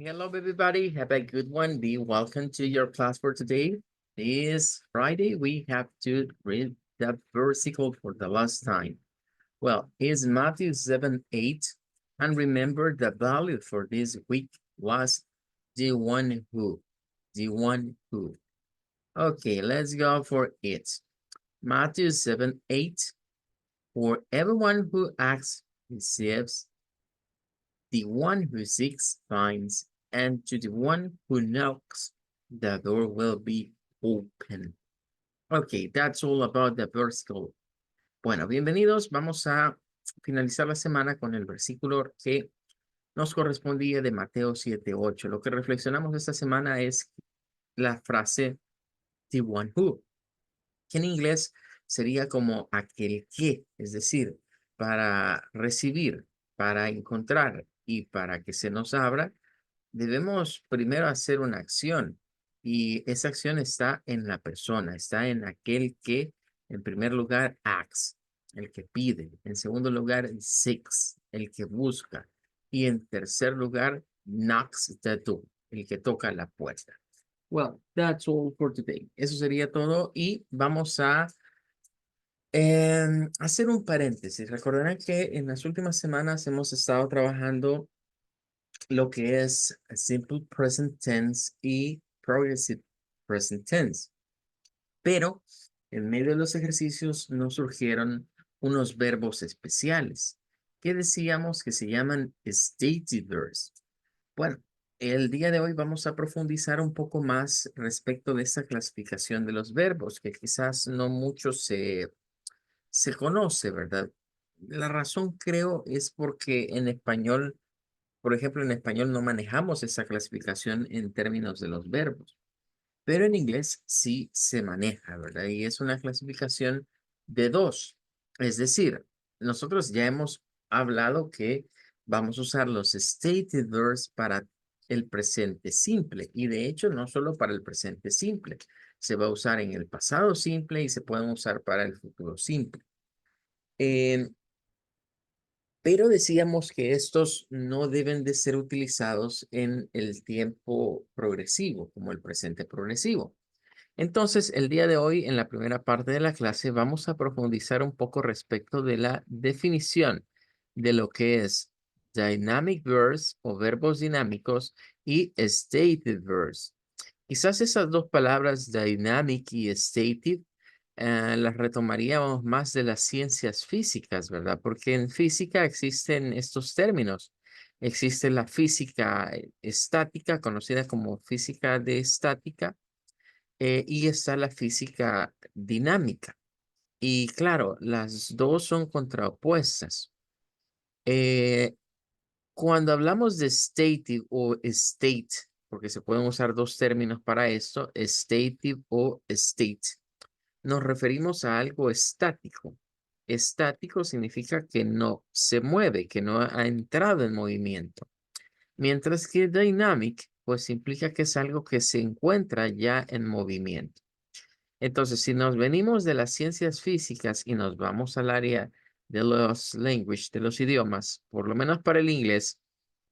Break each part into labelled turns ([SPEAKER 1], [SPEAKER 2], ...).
[SPEAKER 1] Hello, everybody. Have a good one. Be welcome to your class for today. This Friday, we have to read the versicle for the last time. Well, it's Matthew 7:8. And remember, the value for this week was the one who. The one who. Okay, let's go for it. Matthew 7:8. For everyone who asks receives, the one who seeks finds, and to the one who knocks, the door will be open. Okay, that's all about the versicle. Bueno, bienvenidos. Vamos a finalizar la semana con el versículo que nos correspondía de Mateo 7:8. Lo que reflexionamos esta semana es la frase the one who, que en inglés sería como aquel que, es decir, para recibir, para encontrar y para que se nos abra, debemos primero hacer una acción y esa acción está en la persona, está en aquel que, en primer lugar, acts, el que pide. En segundo lugar, seeks, el que busca. Y en tercer lugar, knocks the door, el que toca la puerta. Well, that's all for today. Eso sería todo y vamos a hacer un paréntesis. Recordarán que en las últimas semanas hemos estado trabajando lo que es simple present tense y progressive present tense. Pero en medio de los ejercicios nos surgieron unos verbos especiales que decíamos que se llaman stative verbs. Bueno, el día de hoy vamos a profundizar un poco más respecto de esa clasificación de los verbos que quizás no mucho se conoce, ¿verdad? La razón creo es porque en español, por ejemplo, en español no manejamos esa clasificación en términos de los verbos, pero en inglés sí se maneja, ¿verdad? Y es una clasificación de dos. Es decir, nosotros ya hemos hablado que vamos a usar los stated verbs para el presente simple y de hecho no solo para el presente simple, se va a usar en el pasado simple y se pueden usar para el futuro simple. Pero decíamos que estos no deben de ser utilizados en el tiempo progresivo, como el presente progresivo. Entonces, el día de hoy, en la primera parte de la clase, vamos a profundizar un poco respecto de la definición de lo que es dynamic verbs o verbos dinámicos y stated verbs. Quizás esas dos palabras, dynamic y stative, las retomaríamos más de las ciencias físicas, ¿verdad? Porque en física existen estos términos. Existe la física estática, conocida como física de estática, y está la física dinámica. Y claro, las dos son contraopuestas. Eh, Cuando hablamos de stative o state, porque se pueden usar dos términos para esto, stative o state, nos referimos a algo estático. Estático significa que no se mueve, que no ha entrado en movimiento. Mientras que dynamic, pues implica que es algo que se encuentra ya en movimiento. Entonces, si nos venimos de las ciencias físicas y nos vamos al área de los language, de los idiomas, por lo menos para el inglés,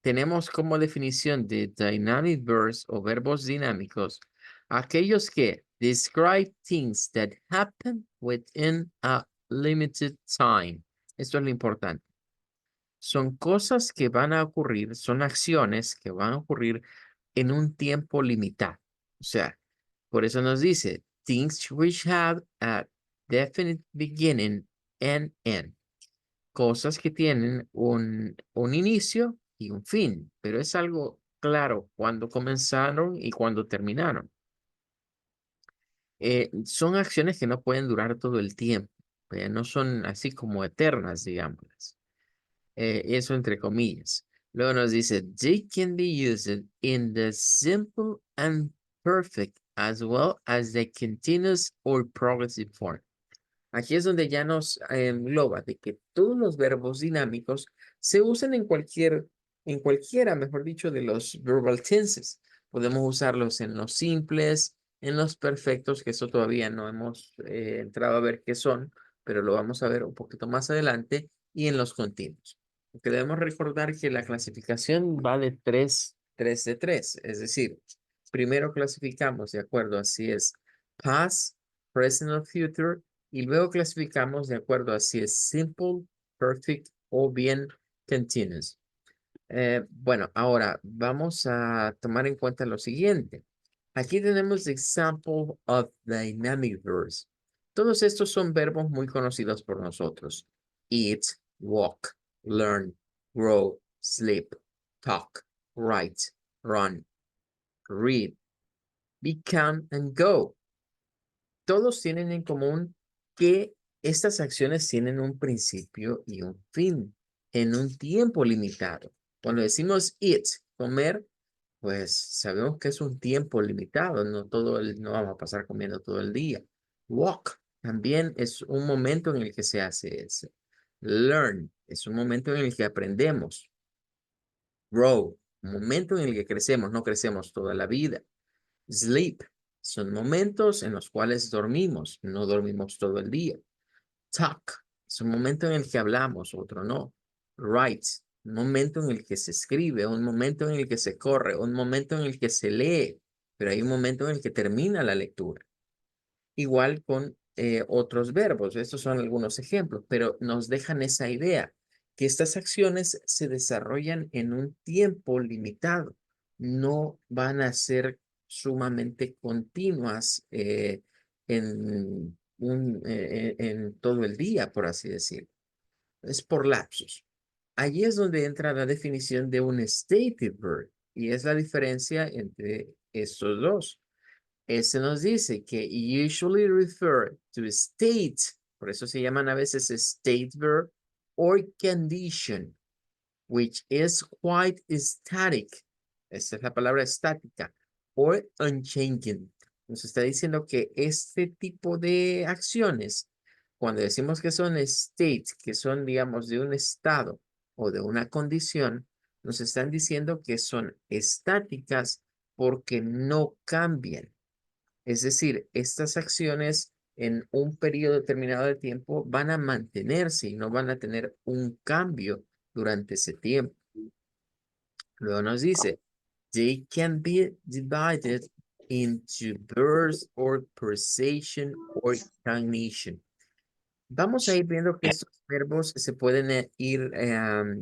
[SPEAKER 1] tenemos como definición de dynamic verbs o verbos dinámicos aquellos que describe things that happen within a limited time. Esto es lo importante. Son cosas que van a ocurrir, son acciones que van a ocurrir en un tiempo limitado. O sea, por eso nos dice, things which have a definite beginning and end. Cosas que tienen un inicio y un fin, pero es algo claro cuando comenzaron y cuando terminaron. Son acciones que no pueden durar todo el tiempo, no son así como eternas, digamos. Eso entre comillas. Luego nos dice, they can be used in the simple and perfect as well as the continuous or progressive form. Aquí es donde ya nos engloba de que todos los verbos dinámicos se usan en cualquiera, mejor dicho, de los verbal tenses. Podemos usarlos en los simples, en los perfectos, que eso todavía no hemos entrado a ver qué son, pero lo vamos a ver un poquito más adelante, y en los continuos. Porque debemos recordar que la clasificación va de tres 3 de 3. Es decir, primero clasificamos de acuerdo a si es past, present o future, y luego clasificamos de acuerdo a si es simple, perfect o bien continuous. Bueno, ahora vamos a tomar en cuenta lo siguiente. Aquí tenemos example of dynamic verbs. Todos estos son verbos muy conocidos por nosotros. Eat, walk, learn, grow, sleep, talk, write, run, read, become, and go. Todos tienen en común que estas acciones tienen un principio y un fin en un tiempo limitado. Cuando decimos eat, comer, pues sabemos que es un tiempo limitado, no vamos a pasar comiendo todo el día. Walk también es un momento en el que se hace eso. Learn es un momento en el que aprendemos. Grow, un momento en el que crecemos, no crecemos toda la vida. Sleep, son momentos en los cuales dormimos, no dormimos todo el día. Talk, es un momento en el que hablamos, otro no. Write, un momento en el que se escribe, un momento en el que se corre, un momento en el que se lee, pero hay un momento en el que termina la lectura. Igual con otros verbos, estos son algunos ejemplos, pero nos dejan esa idea, que estas acciones se desarrollan en un tiempo limitado, no van a ser sumamente continuas en todo el día, por así decirlo. Es por lapsos. Allí es donde entra la definición de un stative verb y es la diferencia entre estos dos. Ese nos dice que usually refer to state, por eso se llaman a veces state verb or condition, which is quite static. Esa es la palabra estática, or unchanging. Nos está diciendo que este tipo de acciones, cuando decimos que son state, que son, digamos, de un estado o de una condición, nos están diciendo que son estáticas porque no cambian. Es decir, estas acciones en un periodo determinado de tiempo van a mantenerse y no van a tener un cambio durante ese tiempo. Luego nos dice, they can be divided into verbs or precision or cognition. Vamos a ir viendo que estos verbos se pueden ir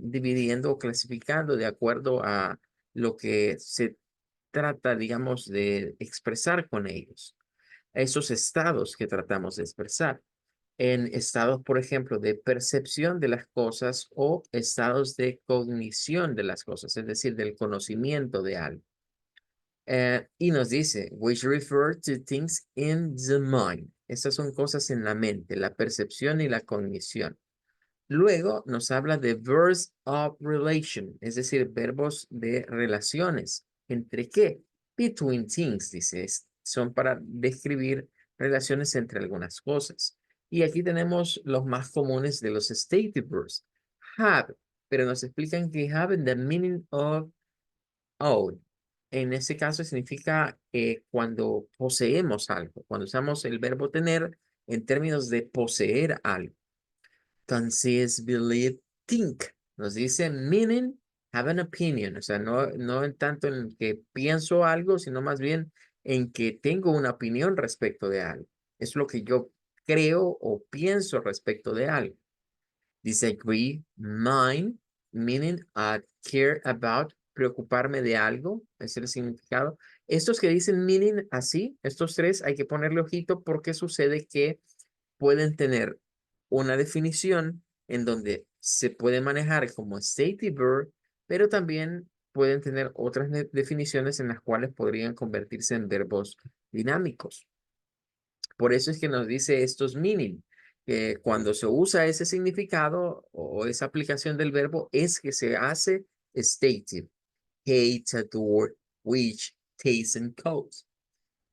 [SPEAKER 1] dividiendo o clasificando de acuerdo a lo que se trata, digamos, de expresar con ellos. Esos estados que tratamos de expresar. En estados, por ejemplo, de percepción de las cosas o estados de cognición de las cosas, es decir, del conocimiento de algo. Y nos dice, which refer to things in the mind. Estas son cosas en la mente, la percepción y la cognición. Luego nos habla de verbs of relation, es decir, verbos de relaciones. ¿Entre qué? Between things, dice, son para describir relaciones entre algunas cosas. Y aquí tenemos los más comunes de los stative verbs. Have, pero nos explican que have in the meaning of own. En ese caso significa cuando poseemos algo, cuando usamos el verbo tener en términos de poseer algo. Consist, believe, think. Nos dice meaning, have an opinion. O sea, no en tanto en que pienso algo, sino más bien en que tengo una opinión respecto de algo. Es lo que yo creo o pienso respecto de algo. Disagree, mind, meaning care about, preocuparme de algo, es el significado. Estos que dicen meaning así, estos tres, hay que ponerle ojito porque sucede que pueden tener una definición en donde se puede manejar como state verb, pero también pueden tener otras definiciones en las cuales podrían convertirse en verbos dinámicos. Por eso es que nos dice estos meaning, que cuando se usa ese significado o esa aplicación del verbo es que se hace stative. Hate, adore, wish, taste and codes.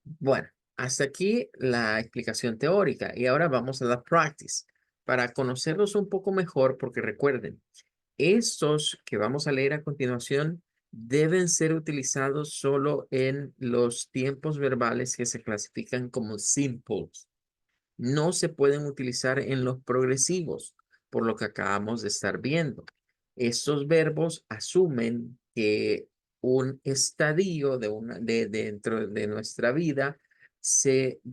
[SPEAKER 1] Bueno, hasta aquí la explicación teórica y ahora vamos a la practice para conocerlos un poco mejor porque recuerden, estos que vamos a leer a continuación deben ser utilizados solo en los tiempos verbales que se clasifican como simples. No se pueden utilizar en los progresivos, por lo que acabamos de estar viendo. Estos verbos asumen que un estadio dentro de nuestra vida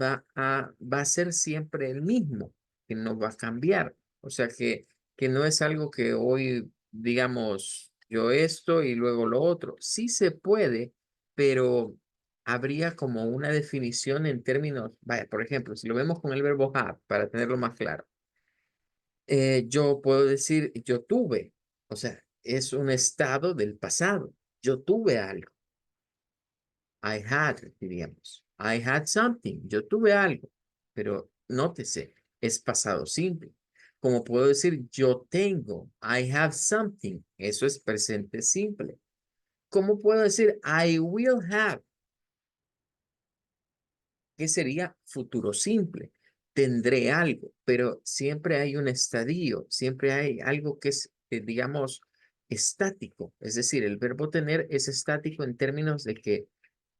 [SPEAKER 1] va a ser siempre el mismo, que no va a cambiar. O sea que no es algo que hoy digamos yo esto y luego lo otro. Sí se puede, pero habría como una definición en términos, vaya, por ejemplo, si lo vemos con el verbo have, para tenerlo más claro, yo puedo decir yo tuve, o sea, es un estado del pasado. Yo tuve algo. I had, diríamos. I had something. Yo tuve algo. Pero nótese, es pasado simple. Como puedo decir yo tengo. I have something. Eso es presente simple. ¿Cómo puedo decir I will have? Que sería futuro simple. Tendré algo, pero siempre hay un estadio, siempre hay algo que es, digamos, estático. Es decir, el verbo tener es estático en términos de que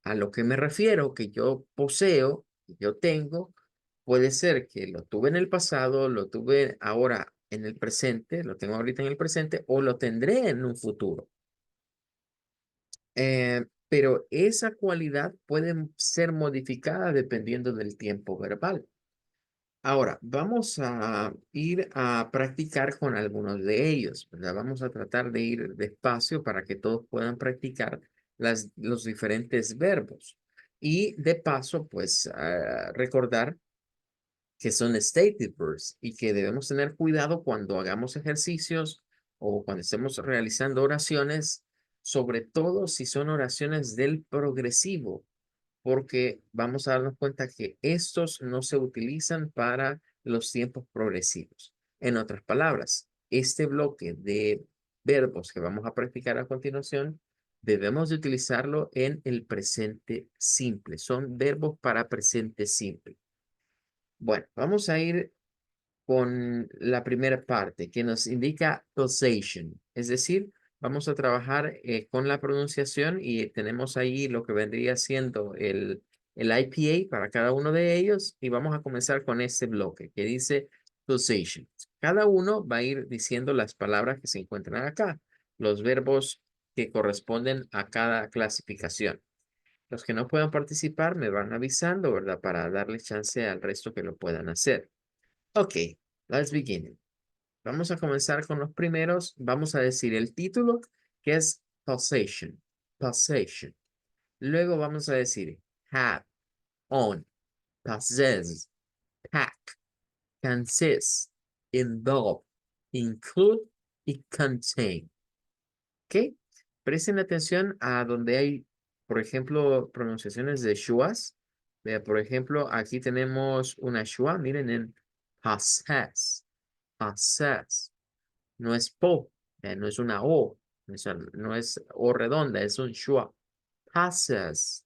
[SPEAKER 1] a lo que me refiero, que yo poseo, que yo tengo, puede ser que lo tuve en el pasado, lo tuve ahora en el presente, lo tengo ahorita en el presente o lo tendré en un futuro. Pero esa cualidad puede ser modificada dependiendo del tiempo verbal. Ahora, vamos a ir a practicar con algunos de ellos, ¿verdad? Vamos a tratar de ir despacio para que todos puedan practicar los diferentes verbos. Y de paso, pues, recordar que son stated verbs y que debemos tener cuidado cuando hagamos ejercicios o cuando estemos realizando oraciones, sobre todo si son oraciones del progresivo, porque vamos a darnos cuenta que estos no se utilizan para los tiempos progresivos. En otras palabras, este bloque de verbos que vamos a practicar a continuación, debemos de utilizarlo en el presente simple. Son verbos para presente simple. Bueno, vamos a ir con la primera parte que nos indica possession, es decir, vamos a trabajar con la pronunciación y tenemos ahí lo que vendría siendo el IPA para cada uno de ellos y vamos a comenzar con este bloque que dice possession. Cada uno va a ir diciendo las palabras que se encuentran acá, los verbos que corresponden a cada clasificación. Los que no puedan participar me van avisando, ¿verdad? Para darle chance al resto que lo puedan hacer. Ok, let's begin. Vamos a comenzar con los primeros. Vamos a decir el título, que es possession. Possession. Luego vamos a decir have, own, possess, pack, consist, involve, include y contain. ¿Ok? Presten atención a donde hay, por ejemplo, pronunciaciones de shuas. Vea, por ejemplo, aquí tenemos una shua. Miren en possess. Possess. No es po, no es una o, no es o redonda, es un schwa. Possess.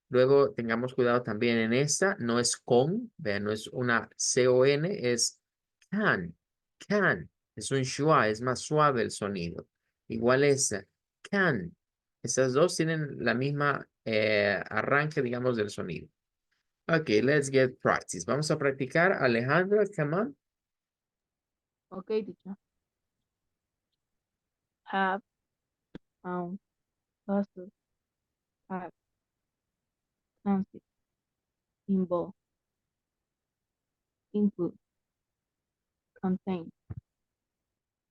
[SPEAKER 1] Luego tengamos cuidado también en esta, no es con, vean, no es una C-O-N, es can, can. Es un schwa, es más suave el sonido. Igual esa, can. Esas dos tienen la misma arranque, digamos, del sonido. Ok, let's get practice. Vamos a practicar. Alejandra, come on.
[SPEAKER 2] Okay, teacher. Have, puzzle, have, transit, involve, include, contain.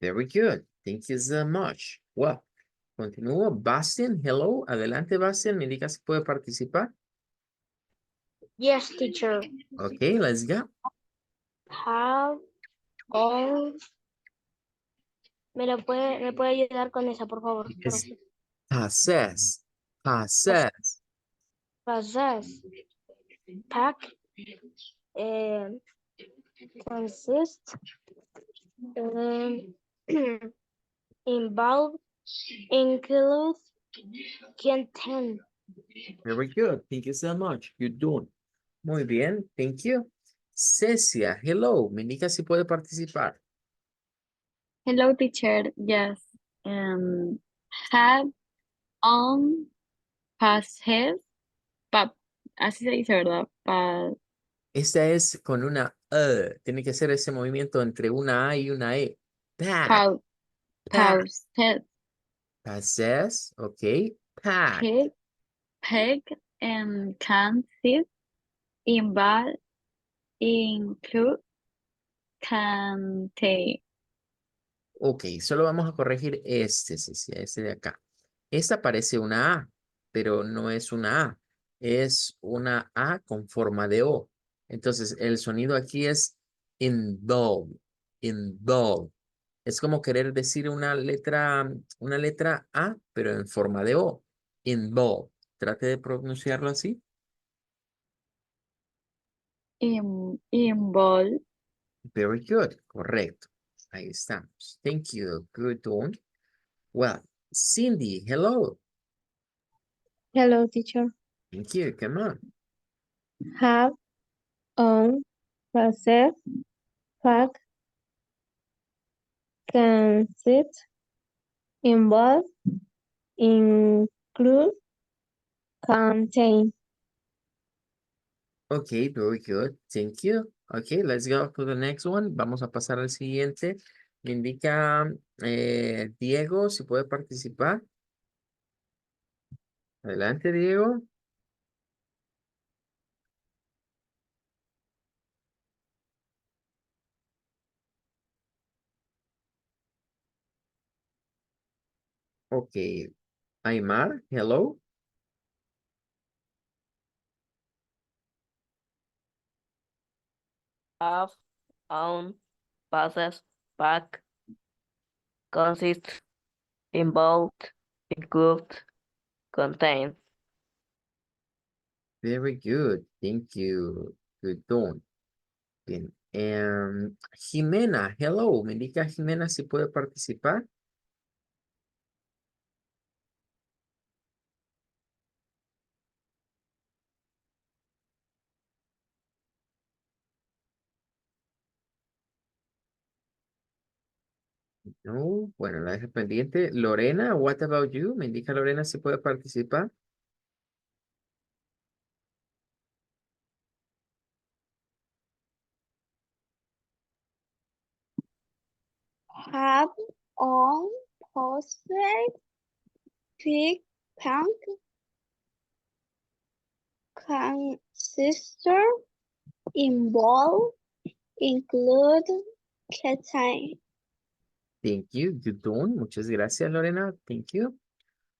[SPEAKER 1] Very good. Thank you so much. Well, continúo. Bastian, hello. Adelante, Bastian. Me indica si puede participar.
[SPEAKER 3] Yes, teacher.
[SPEAKER 1] Okay, let's go.
[SPEAKER 3] Have, all. ¿Me puede ayudar con esa, por favor?
[SPEAKER 1] Es possess. Possess.
[SPEAKER 3] Possess, pack, eh, consist, involve, include, contain.
[SPEAKER 1] Very good. Thank you so much. You're doing. Muy bien. Thank you. Cecia, hello. Me indica si puede participar.
[SPEAKER 4] Hello, teacher. Yes. Have on passes. Pa, así se dice, ¿verdad?
[SPEAKER 1] Esta es con una E. Tiene que ser ese movimiento entre una A y una E. Pack.
[SPEAKER 4] Pa,
[SPEAKER 1] Pack.
[SPEAKER 4] passes.
[SPEAKER 1] Possess. Ok. Pack.
[SPEAKER 4] Peg and consist, involve, include, contain.
[SPEAKER 1] Ok, solo vamos a corregir este, Cecilia, este de acá. Esta parece una A, pero no es una A. Es una A con forma de O. Entonces, el sonido aquí es involve, involve. Es como querer decir una letra A, pero en forma de O. Involve. Trate de pronunciarlo así.
[SPEAKER 4] Involve.
[SPEAKER 1] Very good. Correcto. Ahí estamos. Thank you. Good one. Well, Cindy, hello.
[SPEAKER 2] Hello, teacher.
[SPEAKER 1] Thank you. Come on.
[SPEAKER 2] Have, own, possess, pack, consist, involve, include, contain.
[SPEAKER 1] Okay, very good. Thank you. Okay, let's go to the next one. Vamos a pasar al siguiente. Me indica Diego, si puede participar. Adelante, Diego. Okay. Aymar, hello.
[SPEAKER 5] Have, own, possess, pack, consist, involved, include, contain.
[SPEAKER 1] Very good. Thank you. Good one. Bien. Jimena, hello. Me indica Jimena si puede participar. No, bueno, la dejo pendiente. Lorena, what about you? Me indica Lorena si puede participar.
[SPEAKER 3] Have, on, possess, pick, punk, consister, involve, include, contain.
[SPEAKER 1] Thank you. Good one. Muchas gracias, Lorena. Thank you.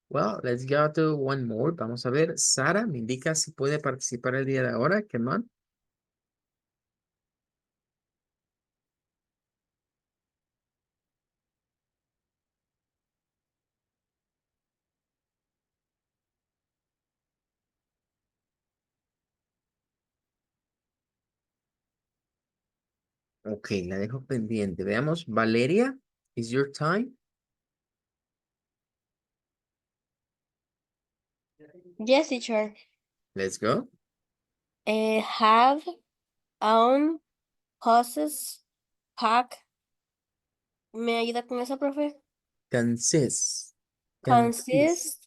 [SPEAKER 1] Well, let's go to one more. Vamos a ver. Sara, me indica si puede participar el día de ahora. Come on. Ok, la dejo pendiente. Veamos. Valeria, is your time?
[SPEAKER 3] Yes, teacher.
[SPEAKER 1] Let's go.
[SPEAKER 3] Have, own, possess, pack. ¿Me ayuda con eso, profe?
[SPEAKER 1] Consist.
[SPEAKER 3] Consist.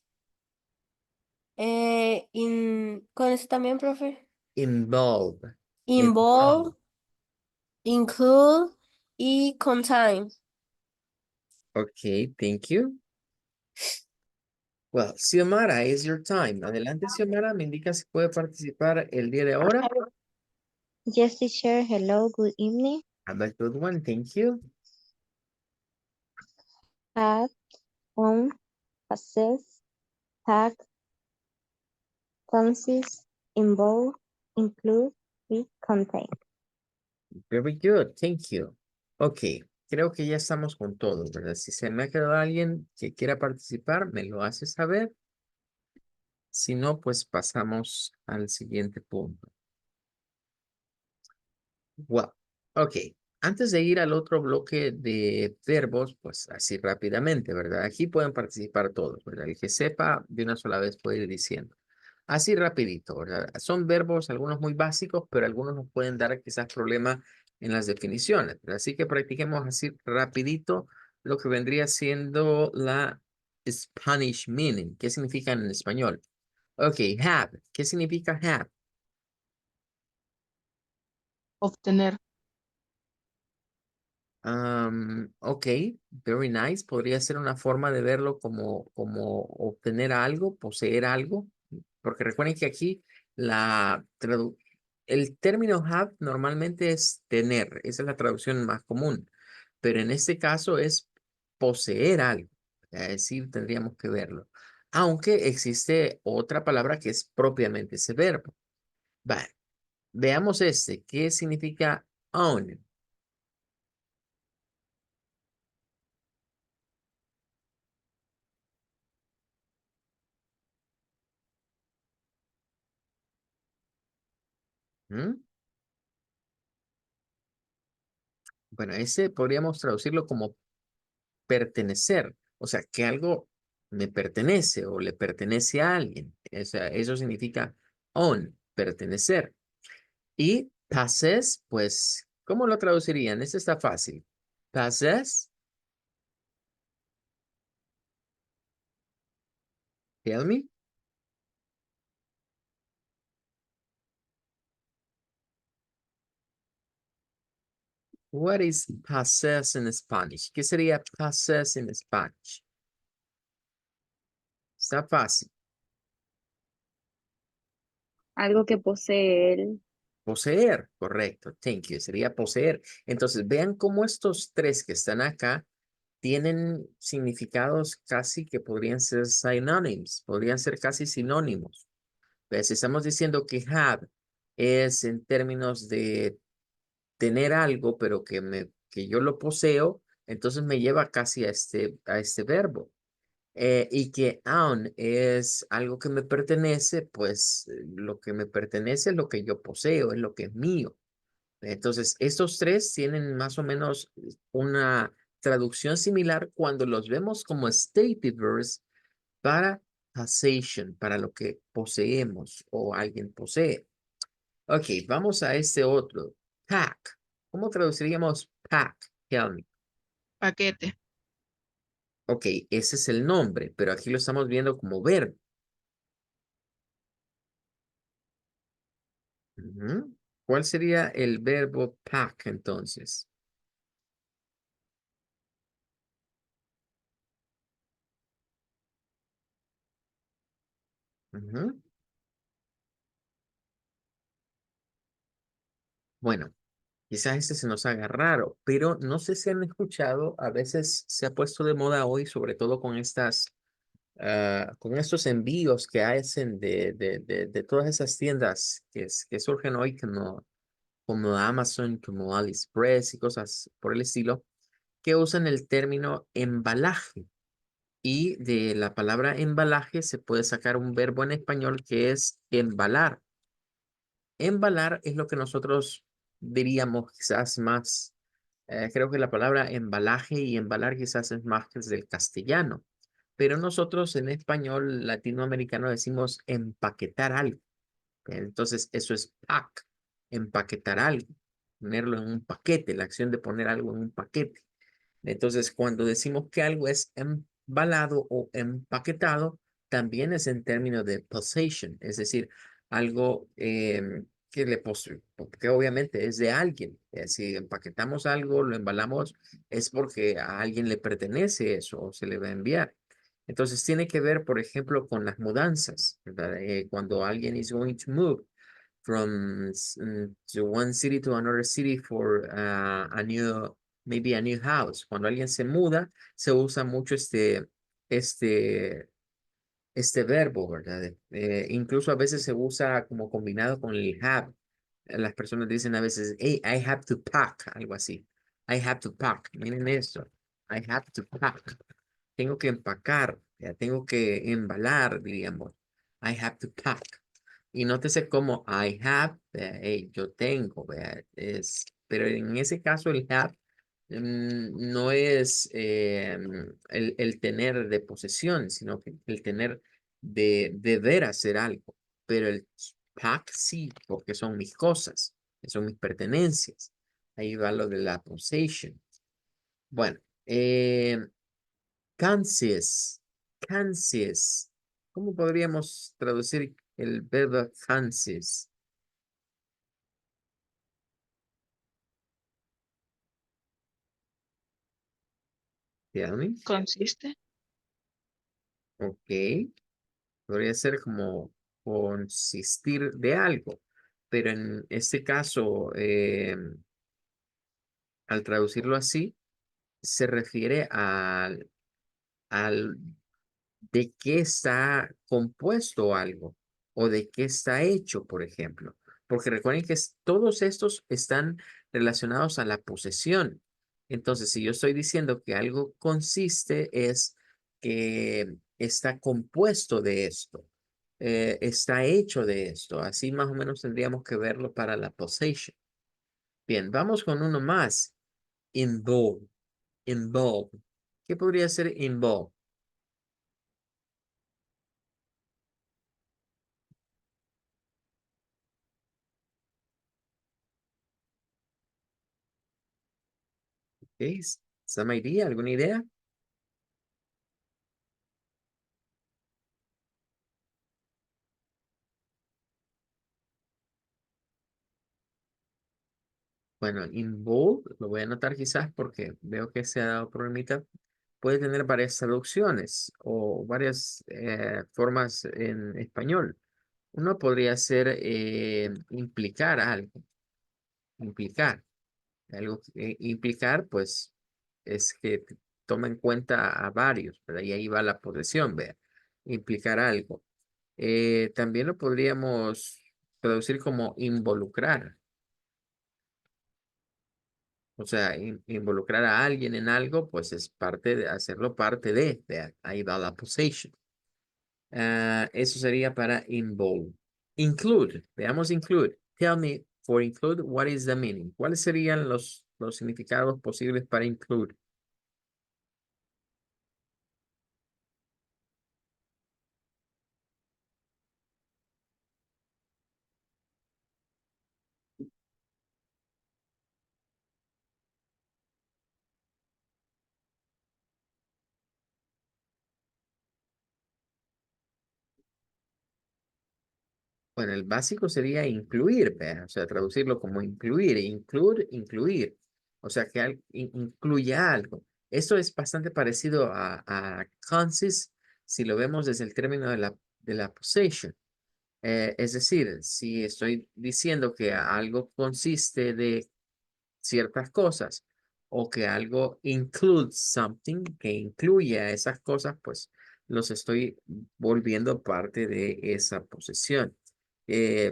[SPEAKER 3] Con eso también, profe.
[SPEAKER 1] Involve.
[SPEAKER 3] Involve, include y contain.
[SPEAKER 1] Ok, thank you. Well, Xiomara, is your time. Adelante, Xiomara. Me indica si puede participar el día de ahora.
[SPEAKER 3] Yes, teacher. Hello, good evening.
[SPEAKER 1] Have a good one. Thank you.
[SPEAKER 3] Have, own, possess, pack, consist, involve, include y contain.
[SPEAKER 1] Very good. Thank you. Ok, creo que ya estamos con todo, ¿verdad? Si se me ha quedado alguien que quiera participar, me lo hace saber. Si no, pues pasamos al siguiente punto. Well, ok. Antes de ir al otro bloque de verbos, pues así rápidamente, ¿verdad? Aquí pueden participar todos, ¿verdad? El que sepa de una sola vez puede ir diciendo. Así rapidito, ¿verdad? Son verbos, algunos muy básicos, pero algunos nos pueden dar quizás problemas en las definiciones, ¿verdad? Así que practiquemos así rapidito lo que vendría siendo la Spanish meaning. ¿Qué significa en español? Ok, have. ¿Qué significa have?
[SPEAKER 2] Obtener.
[SPEAKER 1] Ok, very nice podría ser una forma de verlo como obtener algo, poseer algo, porque recuerden que aquí el término have normalmente es tener, esa es la traducción más común, pero en este caso es poseer algo, es decir, tendríamos que verlo, aunque existe otra palabra que es propiamente ese verbo. Vale, veamos este, ¿qué significa own? ¿Mm? Bueno, ese podríamos traducirlo como pertenecer, o sea, que algo me pertenece o le pertenece a alguien. O sea, eso significa own, pertenecer. Y possess, pues, ¿cómo lo traducirían? Este está fácil. Possess, tell me. What is possess in Spanish? ¿Qué sería possess in Spanish? Está fácil.
[SPEAKER 4] Algo que posee él.
[SPEAKER 1] Poseer, correcto. Thank you. Sería poseer. Entonces, vean cómo estos tres que están acá tienen significados casi que podrían ser synonyms, podrían ser casi sinónimos. Pues estamos diciendo que have es en términos de tener algo, pero que yo lo poseo, entonces me lleva casi a este verbo. Y que own es algo que me pertenece, pues lo que me pertenece es lo que yo poseo, es lo que es mío. Entonces, estos tres tienen más o menos una traducción similar cuando los vemos como stative verbs para possession, para lo que poseemos o alguien posee. Ok, vamos a este otro. Pack. ¿Cómo traduciríamos pack? Tell me.
[SPEAKER 6] Paquete.
[SPEAKER 1] Ok, ese es el nombre, pero aquí lo estamos viendo como verbo. Ujú. ¿Cuál sería el verbo pack entonces? Ujú. Bueno, quizás este se nos haga raro, pero no sé si han escuchado, a veces se ha puesto de moda hoy, sobre todo con con estos envíos que hacen de todas esas tiendas que surgen hoy como Amazon, como AliExpress y cosas por el estilo, que usan el término embalaje. Y de la palabra embalaje se puede sacar un verbo en español que es embalar. Embalar es lo que nosotros diríamos quizás más, creo que la palabra embalaje y embalar quizás es más que es del castellano, pero nosotros en español latinoamericano decimos empaquetar algo. Entonces eso es pack, empaquetar algo, ponerlo en un paquete, la acción de poner algo en un paquete. Entonces, cuando decimos que algo es embalado o empaquetado, también es en términos de possession, es decir, algo que obviamente es de alguien. Si empaquetamos algo, lo embalamos, es porque a alguien le pertenece eso o se le va a enviar. Entonces, tiene que ver, por ejemplo, con las mudanzas, ¿verdad? Cuando alguien is going to move to one city to another city for maybe a new house. Cuando alguien se muda, se usa mucho este, este verbo, ¿verdad? Incluso a veces se usa como combinado con el have. Las personas dicen a veces, hey, I have to pack, algo así. I have to pack. Miren eso. I have to pack. Tengo que empacar, ya tengo que embalar, diríamos. I have to pack. Y nótese como I have, hey, yo tengo, vea, pero en ese caso el have no es el tener de posesión, sino que el tener de deber hacer algo. Pero el pack sí, porque son mis cosas, son mis pertenencias. Ahí va lo de la possession. Bueno, Kansas, Kansas. ¿Cómo podríamos traducir el verbo Kansas? Tell me.
[SPEAKER 6] Consiste.
[SPEAKER 1] Ok. Podría ser como consistir de algo. Pero en este caso, al traducirlo así, se refiere al de qué está compuesto algo o de qué está hecho, por ejemplo. Porque recuerden que todos estos están relacionados a la posesión. Entonces, si yo estoy diciendo que algo consiste, es que está compuesto de esto, está hecho de esto. Así más o menos tendríamos que verlo para la possession. Bien, vamos con uno más. Involve. Involve. ¿Qué podría ser involve? Ok, ¿some idea? ¿Alguna idea? Bueno, involve, lo voy a anotar quizás porque veo que se ha dado problemita. Puede tener varias traducciones o varias formas en español. Uno podría ser implicar algo, implicar. Algo, implicar, pues, es que toma en cuenta a varios, ¿verdad? Y ahí va la posesión, vea. Implicar algo. También lo podríamos traducir como involucrar. O sea, involucrar a alguien en algo, pues es parte de hacerlo parte de ahí va la possession. Eso sería para involve. Include, veamos include. Tell me for include, what is the meaning? ¿Cuáles serían los significados posibles para include? Bueno, el básico sería incluir, vea, o sea, traducirlo como incluir, include, incluir. O sea, que incluya algo. Esto es bastante parecido a consist si lo vemos desde el término de la possession. Es decir, si estoy diciendo que algo consiste de ciertas cosas o que algo includes something que incluye a esas cosas, pues los estoy volviendo parte de esa posesión.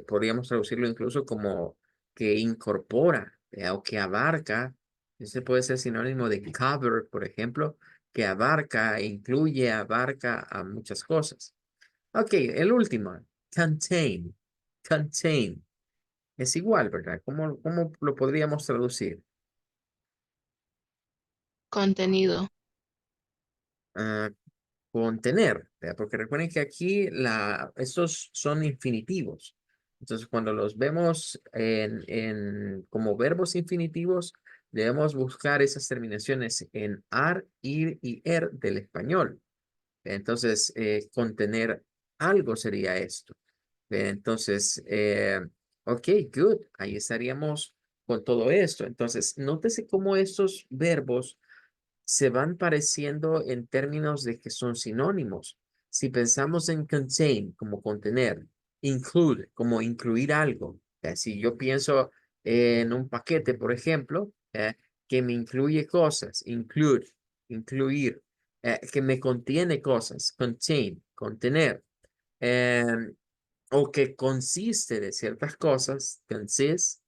[SPEAKER 1] Podríamos traducirlo incluso como que incorpora o que abarca. Ese puede ser sinónimo de cover, por ejemplo, que abarca, incluye, abarca a muchas cosas. Ok, el último, contain, contain. Es igual, ¿verdad? ¿Cómo lo podríamos traducir?
[SPEAKER 6] Contenido.
[SPEAKER 1] Ah, contener, ¿verdad? Porque recuerden que aquí estos son infinitivos. Entonces, cuando los vemos como verbos infinitivos, debemos buscar esas terminaciones en ar, ir y er del español. Entonces, contener algo sería esto. Entonces, ok, good. Ahí estaríamos con todo esto. Entonces, nótese cómo estos verbos se van pareciendo en términos de que son sinónimos. Si pensamos en contain como contener, include como incluir algo. Si yo pienso en un paquete, por ejemplo, que me incluye cosas, include, incluir, que me contiene cosas, contain, contener. em, o que consiste de ciertas cosas, consist,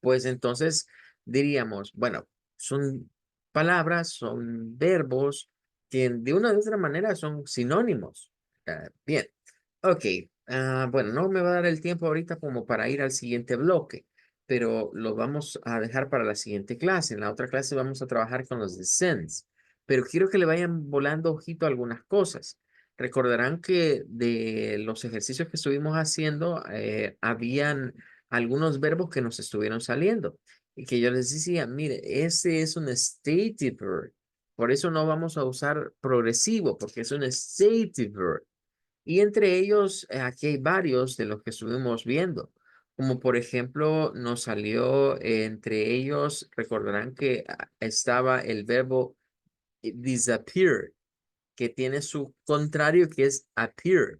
[SPEAKER 1] pues entonces diríamos, bueno, son palabras, son verbos que de una u otra manera son sinónimos. Bien, ok. Bueno, no me va a dar el tiempo ahorita como para ir al siguiente bloque, pero lo vamos a dejar para la siguiente clase. En la otra clase vamos a trabajar con los descends, pero quiero que le vayan volando ojito a algunas cosas. Recordarán que de los ejercicios que estuvimos haciendo, habían algunos verbos que nos estuvieron saliendo y que yo les decía, mire, ese es un stative verb. Por eso no vamos a usar progresivo, porque es un stative verb. Y entre ellos, aquí hay varios de los que estuvimos viendo. Como por ejemplo, nos salió entre ellos, recordarán que estaba el verbo disappear, que tiene su contrario que es appear.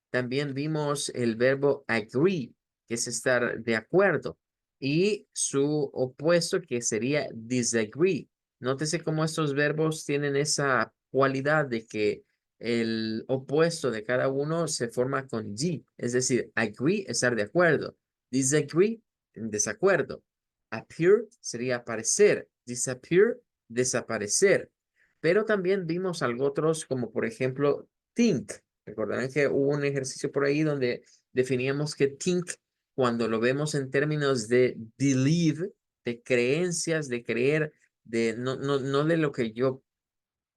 [SPEAKER 1] También vimos el verbo agree, que es estar de acuerdo, y su opuesto que sería disagree. Nótese cómo estos verbos tienen esa cualidad de que el opuesto de cada uno se forma con G, es decir, agree, estar de acuerdo, disagree, en desacuerdo, appear sería aparecer, disappear, desaparecer. Pero también vimos algo otros como por ejemplo think. Recordarán que hubo un ejercicio por ahí donde definíamos que think, cuando lo vemos en términos de believe, de creencias, de creer, de no de lo que yo,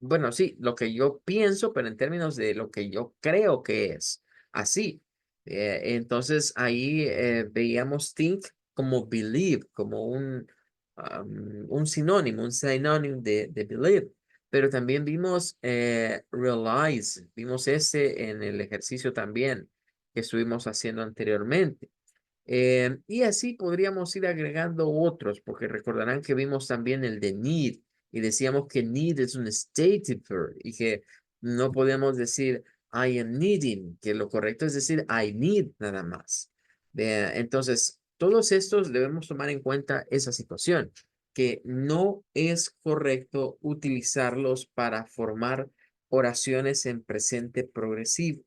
[SPEAKER 1] bueno, sí, lo que yo pienso, pero en términos de lo que yo creo que es. Así. Entonces ahí veíamos think como believe, como un sinónimo de believe. Pero también vimos realize, vimos ese en el ejercicio también que estuvimos haciendo anteriormente. Y así podríamos ir agregando otros, porque recordarán que vimos también el de need y decíamos que need es un stative verb y que no podemos decir I am needing, que lo correcto es decir I need nada más. Entonces, todos estos debemos tomar en cuenta esa situación, que no es correcto utilizarlos para formar oraciones en presente progresivo.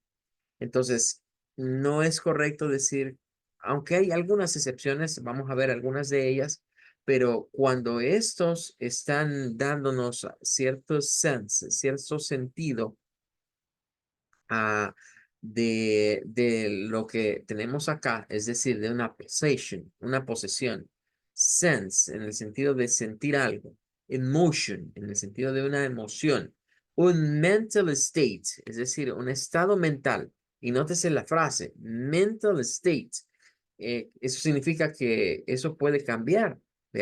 [SPEAKER 1] Entonces, no es correcto decir, aunque hay algunas excepciones, vamos a ver algunas de ellas, pero cuando estos están dándonos cierto sense, cierto sentido de lo que tenemos acá, es decir, de una possession, una posesión, sense en el sentido de sentir algo, emotion en el sentido de una emoción, un mental state, es decir, un estado mental. Y nótese la frase, mental state. Eso significa que eso puede cambiar.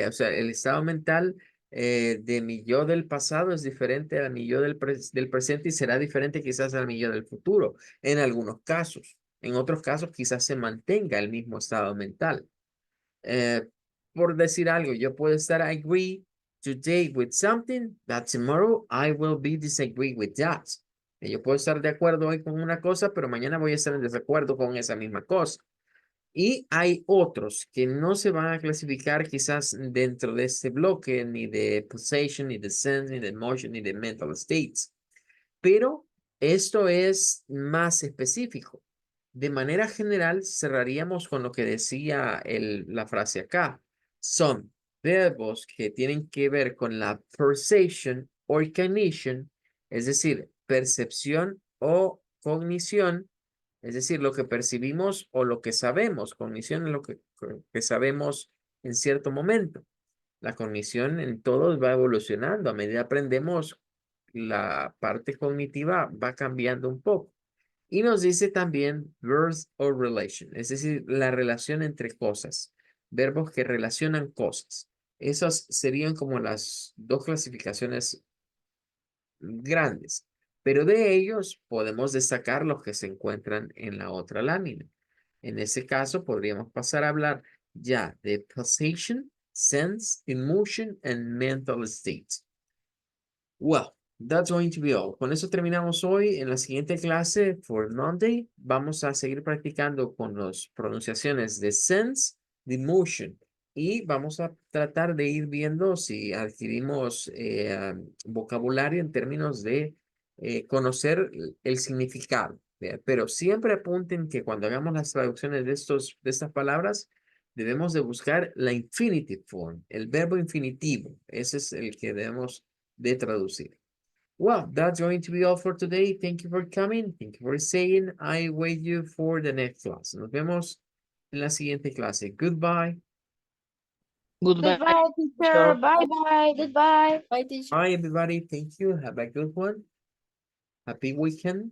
[SPEAKER 1] O sea, el estado mental de mi yo del pasado es diferente a mi yo del presente y será diferente quizás a mi yo del futuro en algunos casos. En otros casos quizás se mantenga el mismo estado mental. Eh, por decir algo, yo puedo estar agree today with something that tomorrow I will be disagree with that. Yo puedo estar de acuerdo hoy con una cosa, pero mañana voy a estar en desacuerdo con esa misma cosa. Y hay otros que no se van a clasificar quizás dentro de este bloque, ni de possession, ni de sense, ni de emotion, ni de mental states. Pero esto es más específico. De manera general, cerraríamos con lo que decía la frase acá. Son verbos que tienen que ver con la perception o cognition, es decir, percepción o cognición, es decir, lo que percibimos o lo que sabemos. Cognición es lo que sabemos en cierto momento. La cognición en todos va evolucionando. A medida que aprendemos, la parte cognitiva va cambiando un poco. Y nos dice también verbs or relation, es decir, la relación entre cosas, verbos que relacionan cosas. Esas serían como las dos clasificaciones grandes, pero de ellos podemos destacar los que se encuentran en la otra lámina. En ese caso, podríamos pasar a hablar ya de possession, sense, emotion, and mental state. Well, that's going to be all. Con eso terminamos hoy. En la siguiente clase, for Monday, vamos a seguir practicando con las pronunciaciones de sense, de emotion. Y vamos a tratar de ir viendo si adquirimos vocabulario en términos de conocer el significado. Pero siempre apunten que cuando hagamos las traducciones de estas palabras, debemos de buscar la infinitive form, el verbo infinitivo. Ese es el que debemos de traducir. Well, that's going to be all for today. Thank you for coming. Thank you for staying. I wait you for the next class. Nos vemos en la siguiente clase. Goodbye.
[SPEAKER 6] Goodbye.
[SPEAKER 2] Goodbye, teacher. Bye bye. Goodbye.
[SPEAKER 1] Bye, everybody. Thank you. Have a good one. Happy weekend.